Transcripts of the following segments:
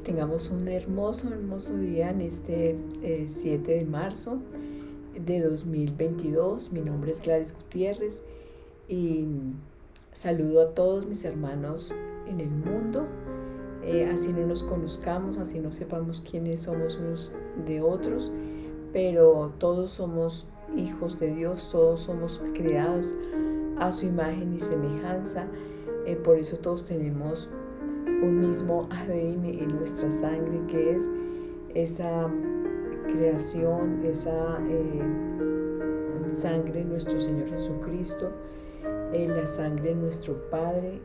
tengamos un hermoso, hermoso día en este 7 de marzo de 2022. Mi nombre es Gladys Gutiérrez y saludo a todos mis hermanos en el mundo. Así no nos conozcamos, así no sepamos quiénes somos unos de otros, pero todos somos hijos de Dios, todos somos creados a su imagen y semejanza. Por eso todos tenemos un mismo ADN en nuestra sangre, que es esa creación, esa sangre de nuestro Señor Jesucristo, la sangre de nuestro Padre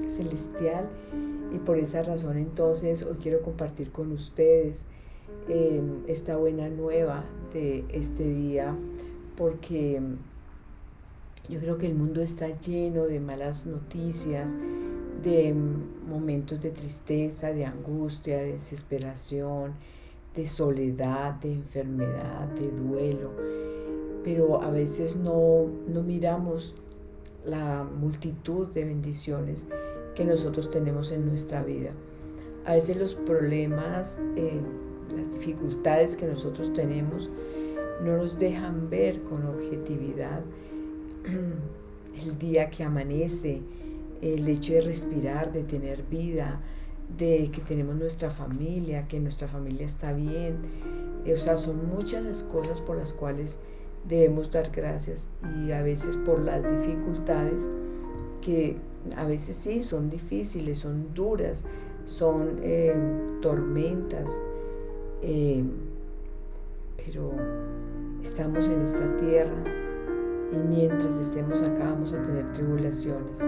celestial. Y por esa razón entonces hoy quiero compartir con ustedes esta buena nueva de este día, porque yo creo que el mundo está lleno de malas noticias, de momentos de tristeza, de angustia, de desesperación, de soledad, de enfermedad, de duelo, pero a veces no miramos la multitud de bendiciones que nosotros tenemos en nuestra vida. A veces los problemas, las dificultades que nosotros tenemos no nos dejan ver con objetividad el día que amanece, el hecho de respirar, de tener vida, de que tenemos nuestra familia, que nuestra familia está bien. Son muchas las cosas por las cuales debemos dar gracias, y a veces por las dificultades que a veces sí son difíciles, son duras, son tormentas, pero estamos en esta tierra y mientras estemos acá vamos a tener tribulaciones,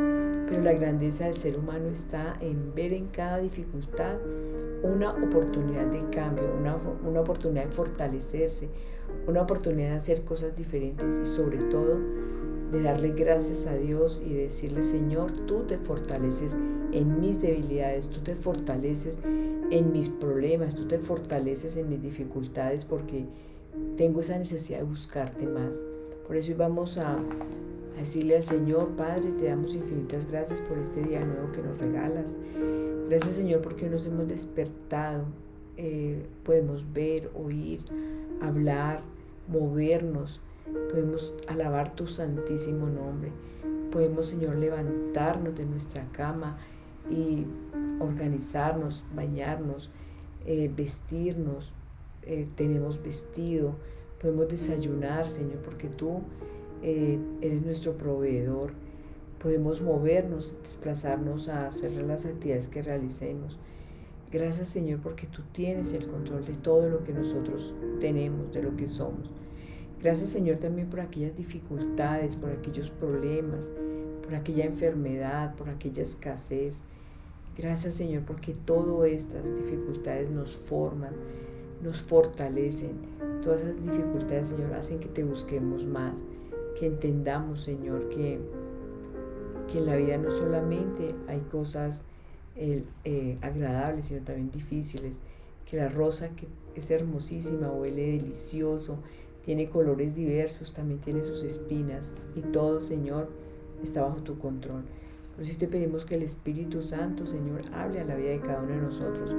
pero la grandeza del ser humano está en ver en cada dificultad una oportunidad de cambio, una oportunidad de fortalecerse, una oportunidad de hacer cosas diferentes y sobre todo de darle gracias a Dios y decirle: Señor, tú te fortaleces en mis debilidades, tú te fortaleces en mis problemas, tú te fortaleces en mis dificultades, porque tengo esa necesidad de buscarte más. Por eso hoy vamos a decirle al Señor: Padre, te damos infinitas gracias por este día nuevo que nos regalas. Gracias, Señor, porque nos hemos despertado, podemos ver, oír, hablar, movernos, podemos alabar tu santísimo nombre, podemos, Señor, levantarnos de nuestra cama y organizarnos, bañarnos, vestirnos, tenemos vestido, podemos desayunar, Señor, porque tú eres nuestro proveedor. Podemos movernos, desplazarnos a hacer las actividades que realicemos. Gracias, Señor, porque tú tienes el control de todo lo que nosotros tenemos, de lo que somos. Gracias, Señor, también por aquellas dificultades, por aquellos problemas, por aquella enfermedad, por aquella escasez. Gracias, Señor, porque todas estas dificultades nos forman, nos fortalecen. Todas esas dificultades, Señor, hacen que te busquemos más, que entendamos, Señor, que en la vida no solamente hay cosas agradables, sino también difíciles, que la rosa, que es hermosísima, huele delicioso, tiene colores diversos, también tiene sus espinas, y todo, Señor, está bajo tu control. Por eso te pedimos que el Espíritu Santo, Señor, hable a la vida de cada uno de nosotros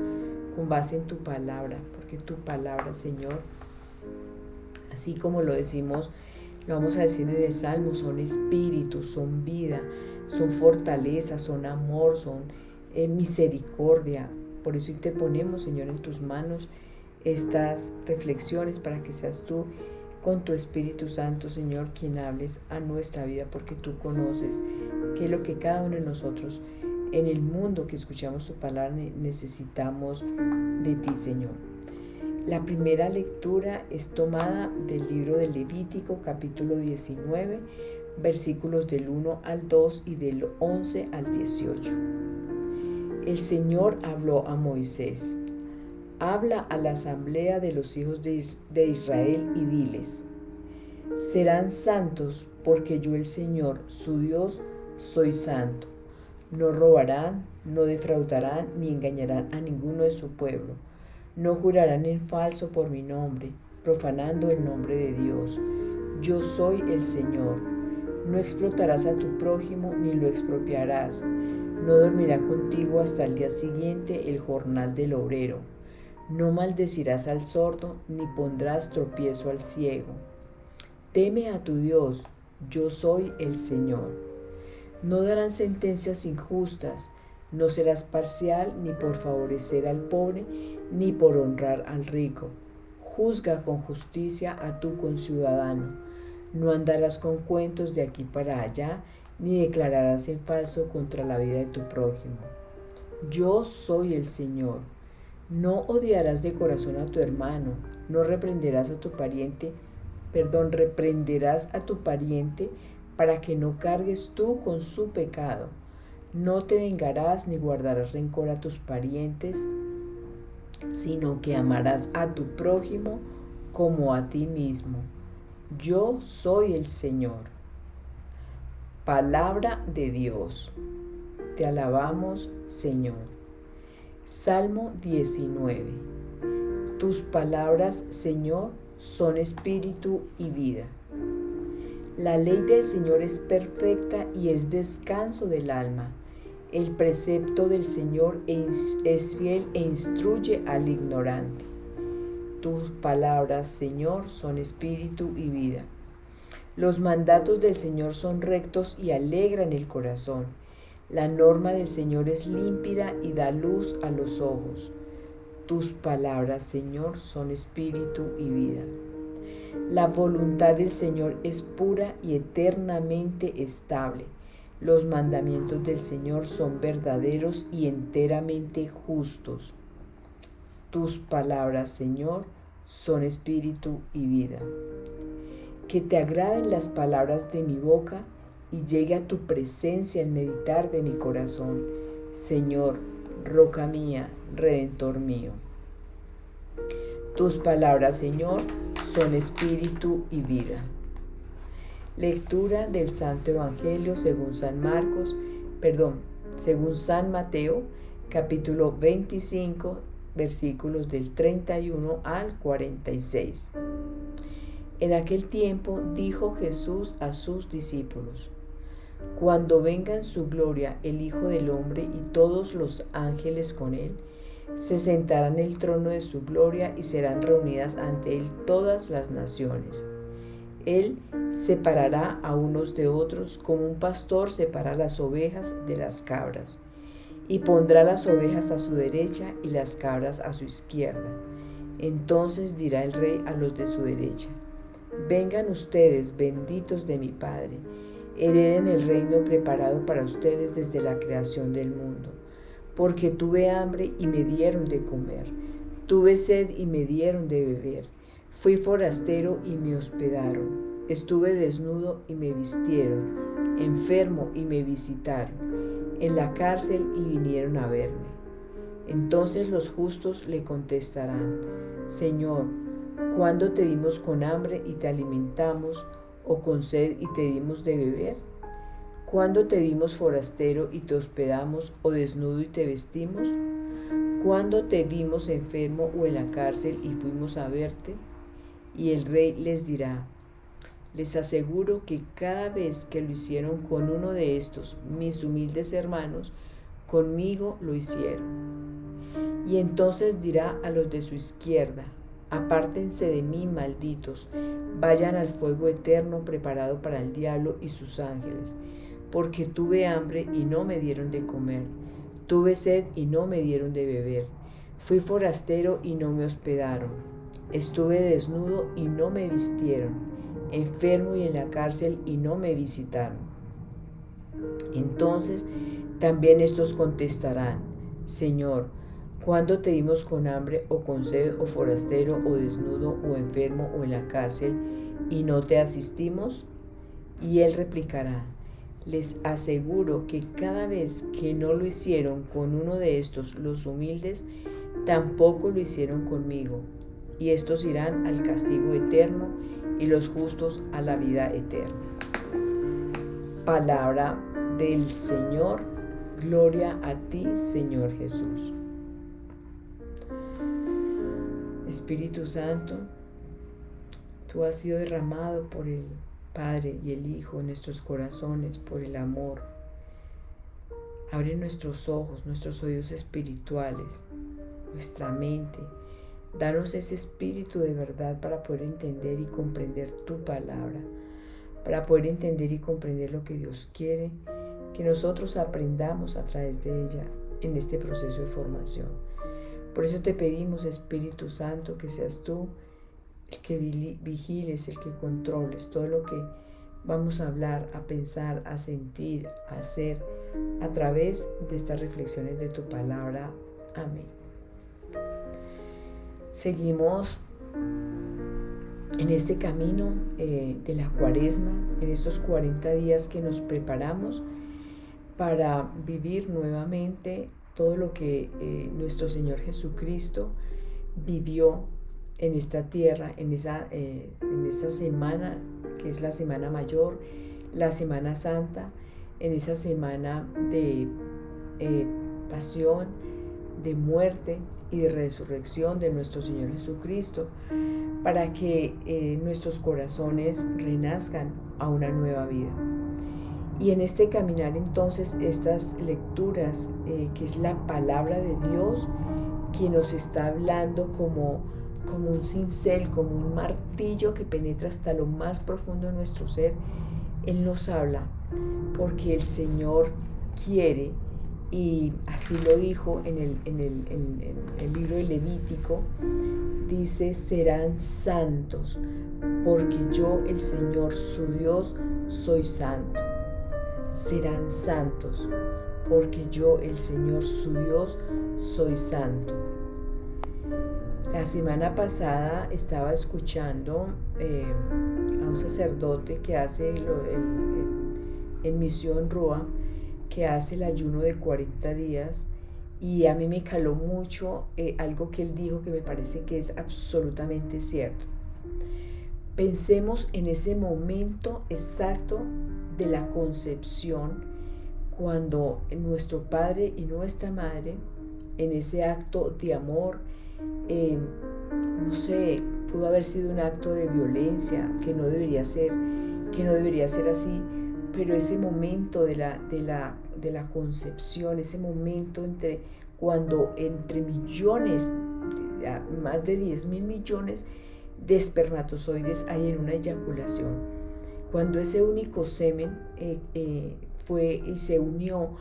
con base en tu palabra, porque tu palabra, Señor, así como lo decimos, lo vamos a decir en el Salmo, son espíritu, son vida, son fortaleza, son amor, son misericordia. Por eso te ponemos, Señor, en tus manos estas reflexiones, para que seas tú con tu Espíritu Santo, Señor, quien hables a nuestra vida, porque tú conoces qué es lo que cada uno de nosotros en el mundo que escuchamos tu palabra necesitamos de ti, Señor. La primera lectura es tomada del libro de Levítico, capítulo 19, versículos del 1 al 2 y del 11 al 18. El Señor habló a Moisés: habla a la asamblea de los hijos de Israel y diles: serán santos, porque yo, el Señor, su Dios, soy santo. No robarán, no defraudarán, ni engañarán a ninguno de su pueblo. No jurarán en falso por mi nombre, profanando el nombre de Dios. Yo soy el Señor. No explotarás a tu prójimo, ni lo expropiarás. No dormirá contigo hasta el día siguiente el jornal del obrero. No maldecirás al sordo, ni pondrás tropiezo al ciego. Teme a tu Dios, yo soy el Señor. No darán sentencias injustas, no serás parcial ni por favorecer al pobre, ni por honrar al rico. Juzga con justicia a tu conciudadano. No andarás con cuentos de aquí para allá, ni declararás en falso contra la vida de tu prójimo. Yo soy el Señor. No odiarás de corazón a tu hermano, no reprenderás a tu pariente, reprenderás a tu pariente para que no cargues tú con su pecado. No te vengarás ni guardarás rencor a tus parientes, sino que amarás a tu prójimo como a ti mismo. Yo soy el Señor. Palabra de Dios. Te alabamos, Señor. Salmo 19. Tus palabras, Señor, son espíritu y vida. La ley del Señor es perfecta y es descanso del alma. El precepto del Señor es fiel e instruye al ignorante. Tus palabras, Señor, son espíritu y vida. Los mandatos del Señor son rectos y alegran el corazón. La norma del Señor es límpida y da luz a los ojos. Tus palabras, Señor, son espíritu y vida. La voluntad del Señor es pura y eternamente estable. Los mandamientos del Señor son verdaderos y enteramente justos. Tus palabras, Señor, son espíritu y vida. Que te agraden las palabras de mi boca y llegue a tu presencia el meditar de mi corazón, Señor, roca mía, redentor mío. Tus palabras, Señor, son espíritu y vida. Lectura del Santo Evangelio según San Mateo, capítulo 25, versículos del 31 al 46. En aquel tiempo dijo Jesús a sus discípulos: Cuando venga en su gloria el Hijo del Hombre y todos los ángeles con él, se sentarán en el trono de su gloria y serán reunidas ante él todas las naciones. Él separará a unos de otros como un pastor separa las ovejas de las cabras, y pondrá las ovejas a su derecha y las cabras a su izquierda. Entonces dirá el rey a los de su derecha: Vengan ustedes, benditos de mi Padre, hereden el reino preparado para ustedes desde la creación del mundo. Porque tuve hambre y me dieron de comer, tuve sed y me dieron de beber, fui forastero y me hospedaron, estuve desnudo y me vistieron, enfermo y me visitaron, en la cárcel y vinieron a verme. Entonces los justos le contestarán: Señor, ¿cuándo te dimos con hambre y te alimentamos, o con sed y te dimos de beber? ¿Cuándo te vimos forastero y te hospedamos, o desnudo y te vestimos? ¿Cuándo te vimos enfermo o en la cárcel y fuimos a verte? Y el rey les dirá: Les aseguro que cada vez que lo hicieron con uno de estos, mis humildes hermanos, conmigo lo hicieron. Y entonces dirá a los de su izquierda: Apártense de mí, malditos, vayan al fuego eterno preparado para el diablo y sus ángeles. Porque tuve hambre y no me dieron de comer, tuve sed y no me dieron de beber, fui forastero y no me hospedaron, estuve desnudo y no me vistieron, enfermo y en la cárcel y no me visitaron. Entonces también estos contestarán: Señor, ¿cuándo te vimos con hambre o con sed o forastero o desnudo o enfermo o en la cárcel y no te asistimos? Y él replicará: Les aseguro que cada vez que no lo hicieron con uno de estos, los humildes, tampoco lo hicieron conmigo. Y estos irán al castigo eterno y los justos a la vida eterna. Palabra del Señor. Gloria a ti, Señor Jesús. Espíritu Santo, tú has sido derramado por el Padre y el Hijo en nuestros corazones por el amor Abre nuestros ojos, nuestros oídos espirituales, nuestra mente. Danos ese espíritu de verdad para poder entender y comprender tu palabra, para poder entender y comprender lo que Dios quiere que nosotros aprendamos a través de ella en este proceso de formación. Por eso te pedimos, Espíritu Santo, que seas tú el que vigiles, el que controles todo lo que vamos a hablar, a pensar, a sentir, a hacer a través de estas reflexiones de tu palabra. Amén. Seguimos en este camino de la Cuaresma, en estos 40 días que nos preparamos para vivir nuevamente todo lo que nuestro Señor Jesucristo vivió en esta tierra, en esa semana que es la Semana Mayor, la Semana Santa, en esa semana de pasión, de muerte y de resurrección de nuestro Señor Jesucristo, para que nuestros corazones renazcan a una nueva vida. Y en este caminar entonces estas lecturas, que es la palabra de Dios, que nos está hablando como un cincel, como un martillo que penetra hasta lo más profundo de nuestro ser, Él nos habla porque el Señor quiere, y así lo dijo en el libro de Levítico, dice: serán santos, porque yo, el Señor su Dios, soy santo. Serán santos, porque yo, el Señor su Dios, soy santo. La semana pasada estaba escuchando a un sacerdote que hace en Misión Rúa, que hace el ayuno de 40 días, y a mí me caló mucho algo que él dijo que me parece que es absolutamente cierto. Pensemos en ese momento exacto de la concepción, cuando nuestro padre y nuestra madre, en ese acto de amor, no sé, pudo haber sido un acto de violencia que no debería ser así, pero ese momento de la concepción, ese momento cuando entre millones, más de 10.000 millones de espermatozoides hay en una eyaculación, cuando ese único semen fue y se unió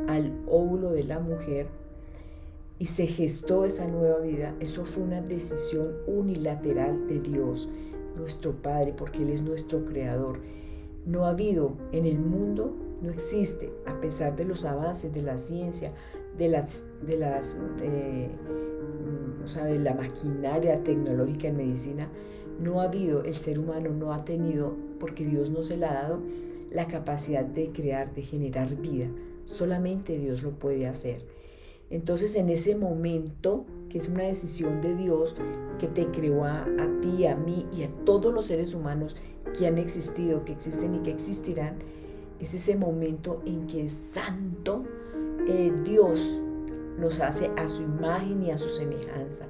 al óvulo de la mujer y se gestó esa nueva vida, eso fue una decisión unilateral de Dios, nuestro Padre, porque Él es nuestro Creador. No ha habido en el mundo, no existe, a pesar de los avances de la ciencia, de la maquinaria tecnológica en medicina, no ha habido, el ser humano no ha tenido, porque Dios no se le ha dado la capacidad de crear, de generar vida. Solamente Dios lo puede hacer. Entonces, en ese momento, que es una decisión de Dios que te creó a ti, a mí y a todos los seres humanos que han existido, que existen y que existirán, es ese momento en que es santo, Dios nos hace a su imagen y a su semejanza.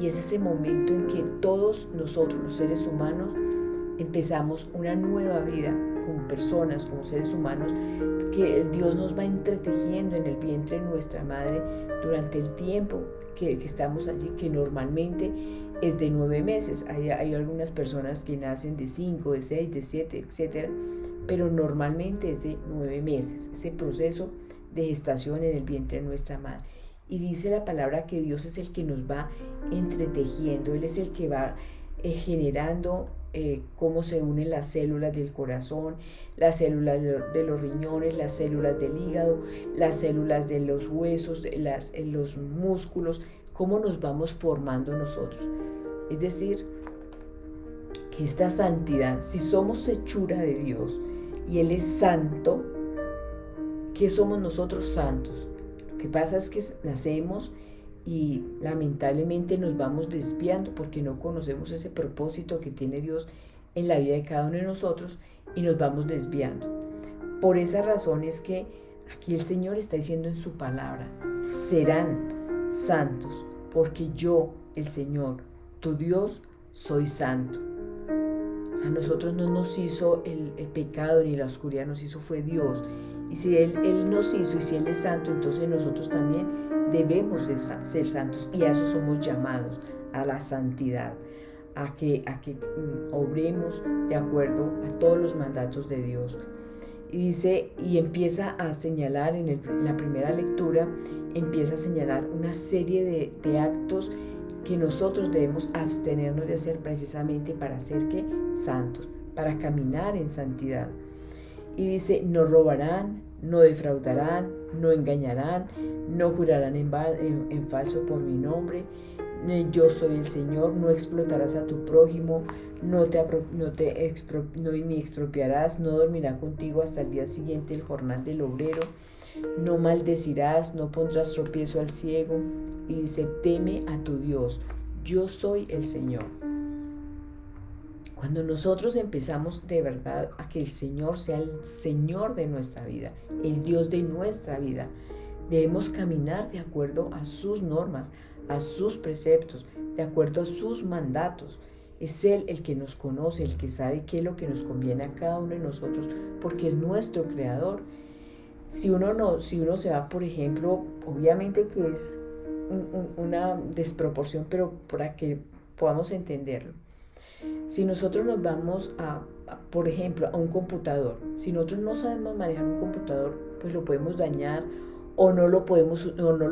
Y es ese momento en que todos nosotros, los seres humanos, empezamos una nueva vida como personas, como seres humanos, que Dios nos va entretejiendo en el vientre de nuestra madre durante el tiempo que estamos allí, que normalmente es de 9 meses. Hay algunas personas que nacen de 5, de 6, de 7, etc. Pero normalmente es de 9 meses, ese proceso de gestación en el vientre de nuestra madre. Y dice la palabra que Dios es el que nos va entretejiendo, Él es el que va generando cómo se unen las células del corazón, las células de los riñones, las células del hígado, las células de los huesos, los músculos, cómo nos vamos formando nosotros. Es decir, que esta santidad, si somos hechura de Dios y Él es santo, ¿qué somos nosotros? Santos. Lo que pasa es que nacemos y lamentablemente nos vamos desviando porque no conocemos ese propósito que tiene Dios en la vida de cada uno de nosotros y nos vamos desviando. Por esa razón es que aquí el Señor está diciendo en su palabra: serán santos, porque yo, el Señor, tu Dios, soy santo. O sea, nosotros no nos hizo el pecado ni la oscuridad, nos hizo fue Dios. Y si Él nos hizo y si Él es santo, entonces nosotros también debemos ser santos, y a eso somos llamados, a la santidad, a que obremos de acuerdo a todos los mandatos de Dios. Y dice, y empieza a señalar en la primera lectura, empieza a señalar una serie de actos que nosotros debemos abstenernos de hacer precisamente para ser ¿qué? Santos, para caminar en santidad. Y dice, no robarán, no defraudarán, no engañarán, no jurarán en falso por mi nombre. Yo soy el Señor. No explotarás a tu prójimo, ni expropiarás, no dormirá contigo hasta el día siguiente el jornal del obrero. No maldecirás, no pondrás tropiezo al ciego. Y dice, teme a tu Dios, yo soy el Señor. Cuando nosotros empezamos de verdad a que el Señor sea el Señor de nuestra vida, el Dios de nuestra vida, debemos caminar de acuerdo a sus normas, a sus preceptos, de acuerdo a sus mandatos. Es Él el que nos conoce, el que sabe qué es lo que nos conviene a cada uno de nosotros, porque es nuestro creador. Si uno se va, por ejemplo, obviamente que es una desproporción, pero para que podamos entenderlo. Si nosotros nos vamos por ejemplo, a un computador, si nosotros no sabemos manejar un computador, pues lo podemos dañar o no lo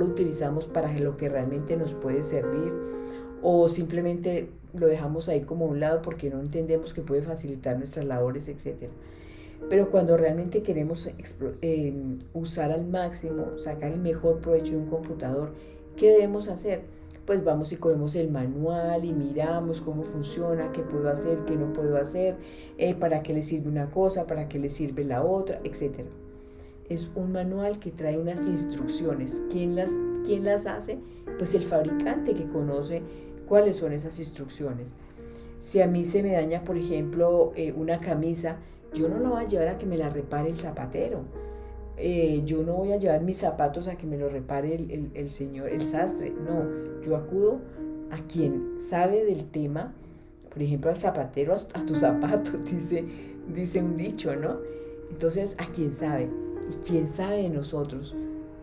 utilizamos para lo que realmente nos puede servir, o simplemente lo dejamos ahí como a un lado porque no entendemos que puede facilitar nuestras labores, etc. Pero cuando realmente queremos usar al máximo, sacar el mejor provecho de un computador, ¿qué debemos hacer? Pues vamos y cogemos el manual y miramos cómo funciona, qué puedo hacer, qué no puedo hacer, para qué le sirve una cosa, para qué le sirve la otra, etc. Es un manual que trae unas instrucciones. ¿Quién las hace? Pues el fabricante, que conoce cuáles son esas instrucciones. Si a mí se me daña, por ejemplo, una camisa, yo no la voy a llevar a que me la repare el zapatero. Yo no voy a llevar mis zapatos a que me lo repare el señor, el sastre. No, yo acudo a quien sabe del tema, por ejemplo, al zapatero, a tus zapatos, dice un dicho, ¿no? Entonces, a quien sabe, y quien sabe de nosotros,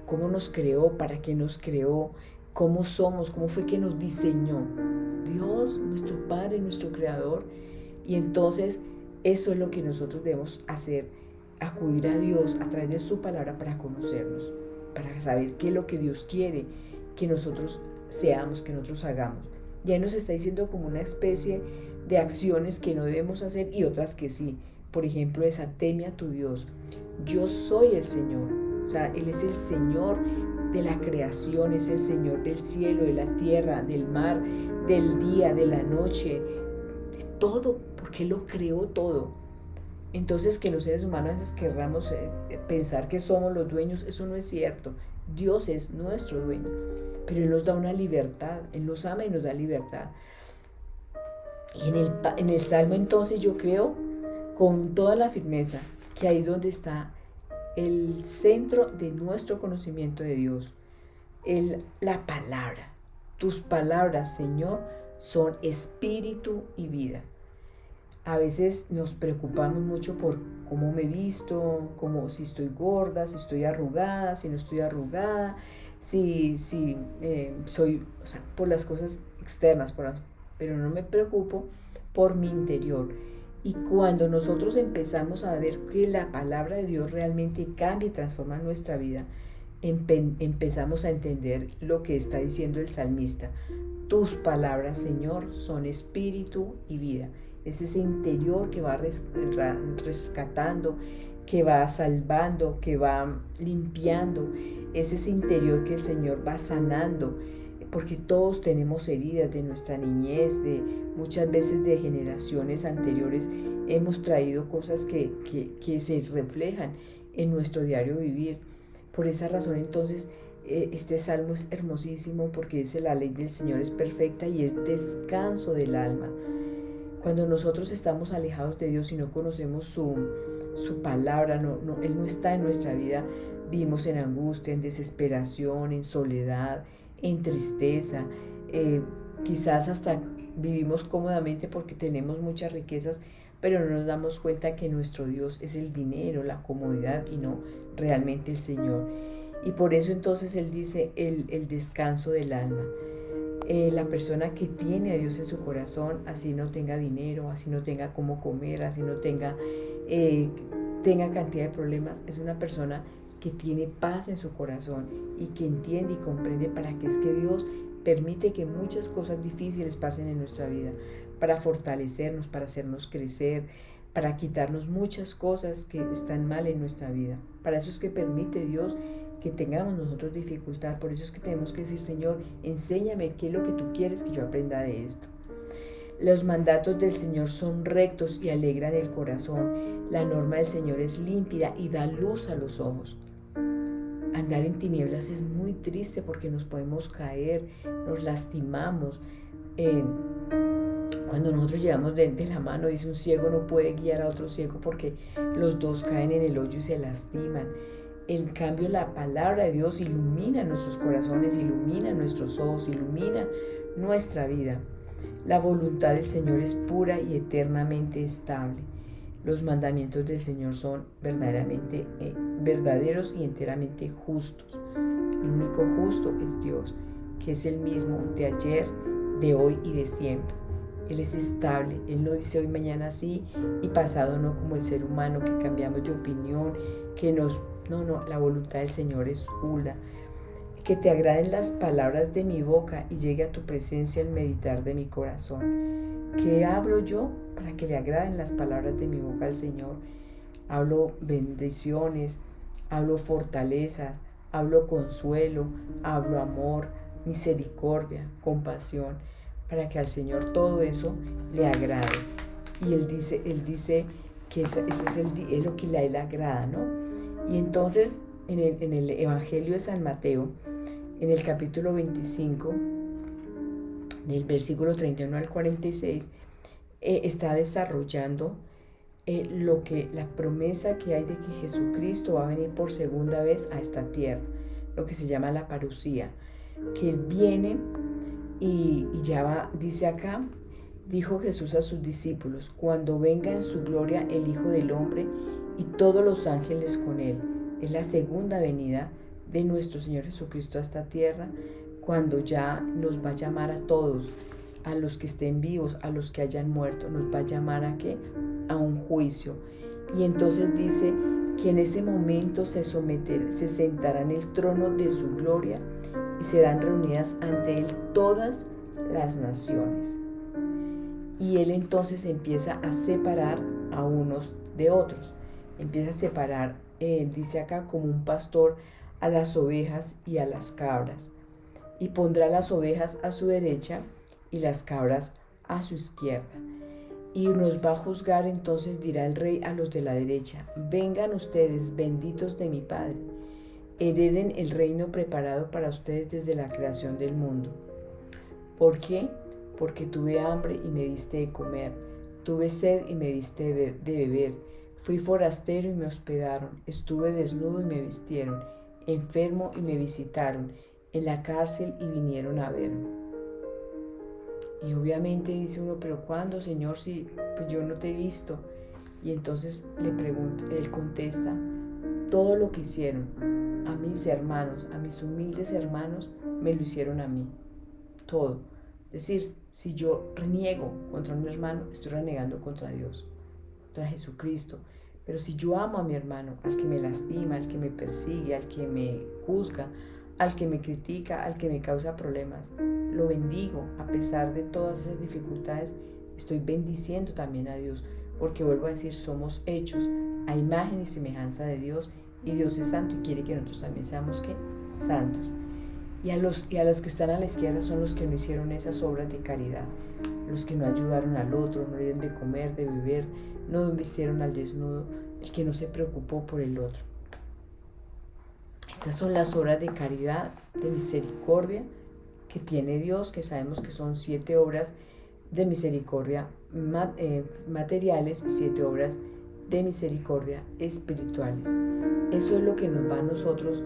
cómo nos creó, para qué nos creó, cómo somos, cómo fue que nos diseñó. Dios, nuestro Padre, nuestro Creador. Y entonces, eso es lo que nosotros debemos hacer, acudir a Dios a través de su palabra para conocernos, para saber qué es lo que Dios quiere que nosotros seamos, que nosotros hagamos. Ya nos está diciendo como una especie de acciones que no debemos hacer y otras que sí. Por ejemplo, esa, teme a tu Dios. Yo soy el Señor. O sea, Él es el Señor de la creación, es el Señor del cielo, de la tierra, del mar, del día, de la noche, de todo, porque Él lo creó todo. Entonces, que los seres humanos a veces querramos pensar que somos los dueños, eso no es cierto. Dios es nuestro dueño, pero Él nos da una libertad, Él nos ama y nos da libertad. Y en el Salmo, entonces, yo creo con toda la firmeza que ahí es donde está el centro de nuestro conocimiento de Dios, la palabra. Tus palabras, Señor, son espíritu y vida. A veces nos preocupamos mucho por cómo me visto, si estoy gorda, si estoy arrugada, si no estoy arrugada, si soy, o sea, por las cosas externas, pero no me preocupo por mi interior. Y cuando nosotros empezamos a ver que la palabra de Dios realmente cambia y transforma nuestra vida, empezamos a entender lo que está diciendo el salmista. Tus palabras, Señor, son espíritu y vida. Es ese interior que va rescatando, que va salvando, que va limpiando. Es ese interior que el Señor va sanando, porque todos tenemos heridas de nuestra niñez, de muchas veces de generaciones anteriores. Hemos traído cosas que se reflejan en nuestro diario vivir. Por esa razón, entonces, este salmo es hermosísimo, porque dice: la ley del Señor es perfecta y es descanso del alma. Cuando nosotros estamos alejados de Dios y no conocemos su palabra, Él no está en nuestra vida, vivimos en angustia, en desesperación, en soledad, en tristeza, quizás hasta vivimos cómodamente porque tenemos muchas riquezas, pero no nos damos cuenta que nuestro Dios es el dinero, la comodidad y no realmente el Señor. Y por eso entonces Él dice el descanso del alma. La persona que tiene a Dios en su corazón, así no tenga dinero, así no tenga cómo comer, así no tenga cantidad de problemas, es una persona que tiene paz en su corazón y que entiende y comprende para qué es que Dios permite que muchas cosas difíciles pasen en nuestra vida, para fortalecernos, para hacernos crecer, para quitarnos muchas cosas que están mal en nuestra vida. Para eso es que permite Dios que tengamos nosotros dificultad. Por eso es que tenemos que decir: Señor, enséñame qué es lo que tú quieres que yo aprenda de esto. Los mandatos del Señor son rectos y alegran el corazón. La norma del Señor es límpida y da luz a los ojos. Andar en tinieblas es muy triste porque nos podemos caer, nos lastimamos. Cuando nosotros llevamos de la mano, dice, un ciego no puede guiar a otro ciego porque los dos caen en el hoyo y se lastiman. En cambio, la palabra de Dios ilumina nuestros corazones, ilumina nuestros ojos, ilumina nuestra vida. La voluntad del Señor es pura y eternamente estable. Los mandamientos del Señor son verdaderamente verdaderos y enteramente justos. El único justo es Dios, que es el mismo de ayer, de hoy y de siempre. Él es estable, Él no dice hoy, mañana sí y pasado no, como el ser humano, que cambiamos de opinión, No, la voluntad del Señor es una. Que te agraden las palabras de mi boca y llegue a tu presencia el meditar de mi corazón. ¿Qué hablo yo para que le agraden las palabras de mi boca al Señor? Hablo bendiciones, hablo fortalezas, hablo consuelo, hablo amor, misericordia, compasión, para que al Señor todo eso le agrade. Y Él dice que ese es lo que a Él agrada, ¿no? Y entonces en el Evangelio de San Mateo, en el capítulo 25, del versículo 31 al 46, está desarrollando la promesa que hay de que Jesucristo va a venir por segunda vez a esta tierra, lo que se llama la parusía, que Él viene y ya va, dice acá, dijo Jesús a sus discípulos: cuando venga en su gloria el Hijo del Hombre y todos los ángeles con Él. Es la segunda venida de nuestro Señor Jesucristo a esta tierra, cuando ya nos va a llamar a todos, a los que estén vivos, a los que hayan muerto. Nos va a llamar ¿a qué? A un juicio. Y entonces dice que en ese momento se sentará en el trono de su gloria y serán reunidas ante Él todas las naciones. Y Él entonces empieza a separar a unos de otros. Empieza a separar, dice acá, como un pastor a las ovejas y a las cabras. Y pondrá las ovejas a su derecha y las cabras a su izquierda. Y nos va a juzgar. Entonces dirá el rey a los de la derecha: vengan ustedes, benditos de mi Padre, hereden el reino preparado para ustedes desde la creación del mundo. ¿Por qué? Porque tuve hambre y me diste de comer, tuve sed y me diste de beber, fui forastero y me hospedaron, estuve desnudo y me vistieron, enfermo y me visitaron, en la cárcel y vinieron a verme. Y obviamente dice uno: pero ¿cuándo, Señor? Si pues yo no te he visto. Y entonces él contesta: todo lo que hicieron a mis hermanos, a mis humildes hermanos, me lo hicieron a mí. Todo. Es decir, si yo reniego contra un hermano, estoy renegando contra Dios, contra Jesucristo. Pero si yo amo a mi hermano, al que me lastima, al que me persigue, al que me juzga, al que me critica, al que me causa problemas, lo bendigo. A pesar de todas esas dificultades, estoy bendiciendo también a Dios, porque vuelvo a decir, somos hechos a imagen y semejanza de Dios, y Dios es santo y quiere que nosotros también seamos ¿qué? Santos. Y a los que están a la izquierda son los que no hicieron esas obras de caridad, los que no ayudaron al otro, no le dieron de comer, de beber, no vistieron al desnudo, el que no se preocupó por el otro. Estas son las obras de caridad, de misericordia que tiene Dios, que sabemos que son 7 obras de misericordia materiales y 7 obras de misericordia espirituales. Eso es lo que nos va a nosotros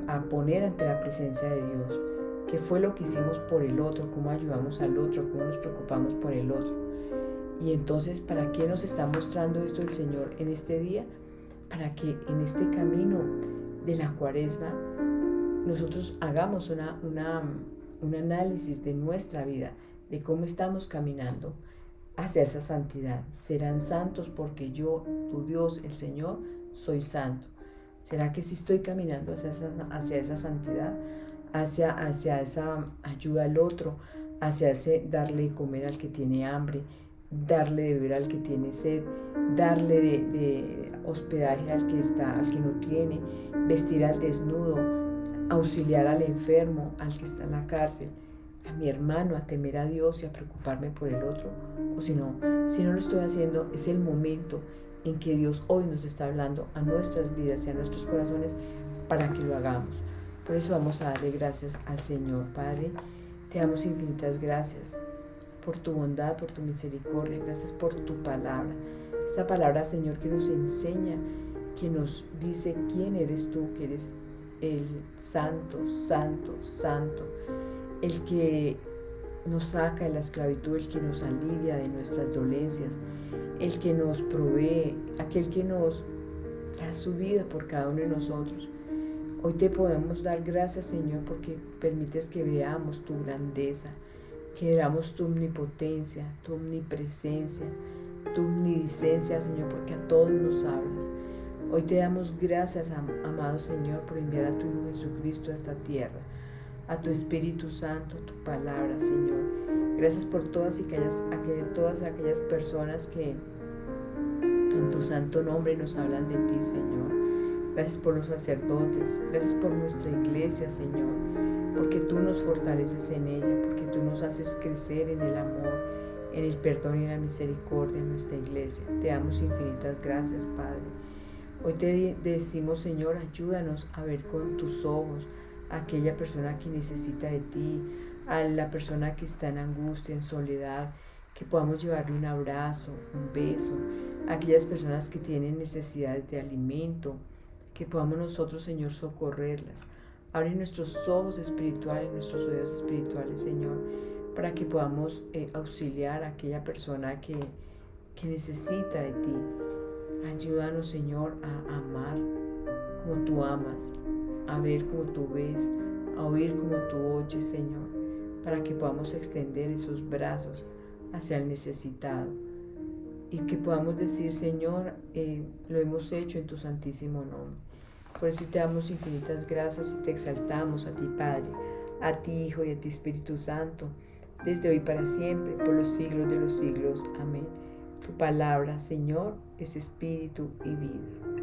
a poner ante la presencia de Dios. ¿Qué fue lo que hicimos por el otro? ¿Cómo ayudamos al otro? ¿Cómo nos preocupamos por el otro? Y entonces, ¿para qué nos está mostrando esto el Señor en este día? Para que en este camino de la Cuaresma nosotros hagamos un análisis de nuestra vida, de cómo estamos caminando hacia esa santidad. Serán santos porque yo, tu Dios, el Señor, soy santo. ¿Será que sí estoy caminando hacia esa santidad? Hacia esa ayuda al otro, hacia ese darle de comer al que tiene hambre, darle de beber al que tiene sed, darle de hospedaje al que no tiene, vestir al desnudo, auxiliar al enfermo, al que está en la cárcel, a mi hermano, a temer a Dios y a preocuparme por el otro. O si no lo estoy haciendo, es el momento en que Dios hoy nos está hablando a nuestras vidas y a nuestros corazones para que lo hagamos. Por eso vamos a darle gracias al Señor. Padre, te damos infinitas gracias por tu bondad, por tu misericordia, gracias por tu palabra. Esta palabra, Señor, que nos enseña, que nos dice quién eres tú, que eres el santo, santo, santo, el que nos saca de la esclavitud, el que nos alivia de nuestras dolencias, el que nos provee, aquel que nos da su vida por cada uno de nosotros. Hoy te podemos dar gracias, Señor, porque permites que veamos tu grandeza, que veamos tu omnipotencia, tu omnipresencia, tu omnisciencia, Señor, porque a todos nos hablas. Hoy te damos gracias, amado Señor, por enviar a tu Hijo Jesucristo a esta tierra, a tu Espíritu Santo, tu palabra, Señor. Gracias por todas aquellas personas que en tu santo nombre nos hablan de ti, Señor. Gracias por los sacerdotes, gracias por nuestra iglesia, Señor, porque tú nos fortaleces en ella, porque tú nos haces crecer en el amor, en el perdón y la misericordia en nuestra iglesia. Te damos infinitas gracias, Padre. Hoy te decimos, Señor, ayúdanos a ver con tus ojos a aquella persona que necesita de ti, a la persona que está en angustia, en soledad, que podamos llevarle un abrazo, un beso, a aquellas personas que tienen necesidades de alimento, que podamos nosotros, Señor, socorrerlas. Abre nuestros ojos espirituales, nuestros oídos espirituales, Señor, para que podamos auxiliar a aquella persona que necesita de ti. Ayúdanos, Señor, a amar como tú amas, a ver como tú ves, a oír como tú oyes, Señor, para que podamos extender esos brazos hacia el necesitado y que podamos decir, Señor, lo hemos hecho en tu santísimo nombre. Por eso te damos infinitas gracias y te exaltamos a ti, Padre, a ti, Hijo, y a ti, Espíritu Santo, desde hoy para siempre, por los siglos de los siglos. Amén. Tu palabra, Señor, es espíritu y vida.